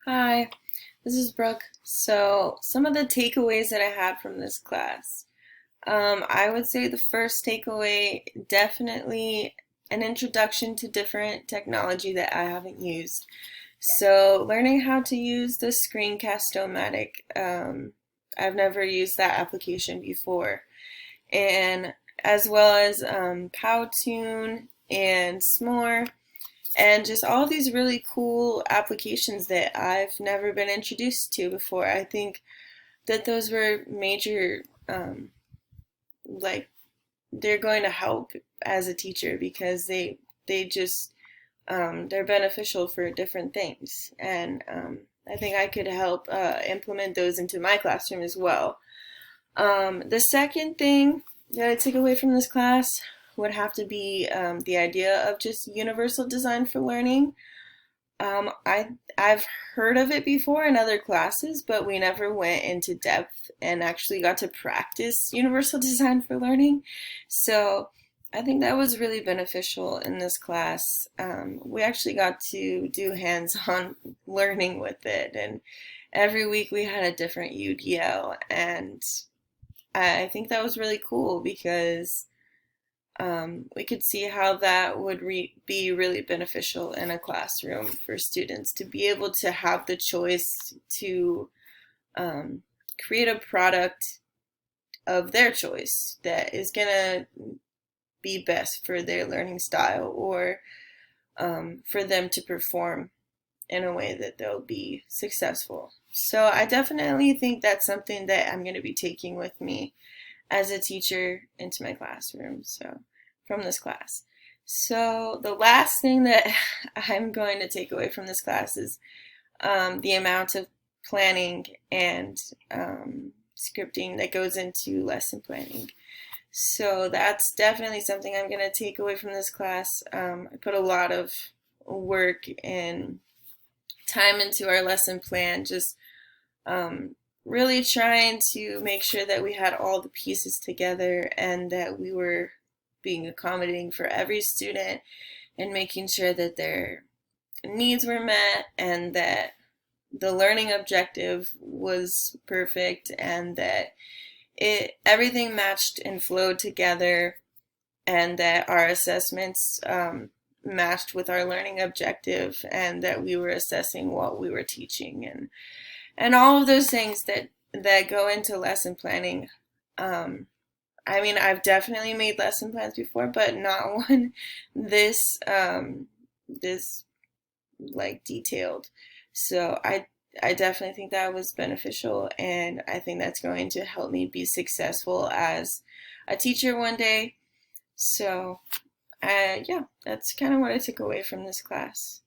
Hi, this is Brooke. So, some of the takeaways that I had from this class. I would say the first takeaway, definitely an introduction to different technology that I haven't used. So, learning how to use the Screencast-O-Matic. I've never used that application before. And as well as Powtoon and S'more and just all these really cool applications that I've never been introduced to before. I think that those were major, like they're going to help as a teacher because they just they're beneficial for different things, and I think I could help implement those into my classroom as well. The second thing that I took away from this class would have to be the idea of just universal design for learning. I've heard of it before in other classes, but we never went into depth and actually got to practice universal design for learning. So I think that was really beneficial in this class. We actually got to do hands-on learning with it, and every week we had a different UDL, and I think that was really cool because we could see how that would be really beneficial in a classroom for students to be able to have the choice to um, create a product of their choice that is going to be best for their learning style or for them to perform in a way that they'll be successful. So I definitely think that's something that I'm going to be taking with me as a teacher into my classroom. So from this class. So the last thing that I'm going to take away from this class is the amount of planning and scripting that goes into lesson planning. So that's definitely something I'm going to take away from this class. I put a lot of work and time into our lesson plan, just really trying to make sure that we had all the pieces together and that we were being accommodating for every student and making sure that their needs were met and that the learning objective was perfect and that everything matched and flowed together and that our assessments matched with our learning objective and that we were assessing what we were teaching and all of those things that go into lesson planning. I mean, I've definitely made lesson plans before, but not one this like detailed. So I definitely think that was beneficial, and I think that's going to help me be successful as a teacher one day. So, yeah, that's kind of what I took away from this class.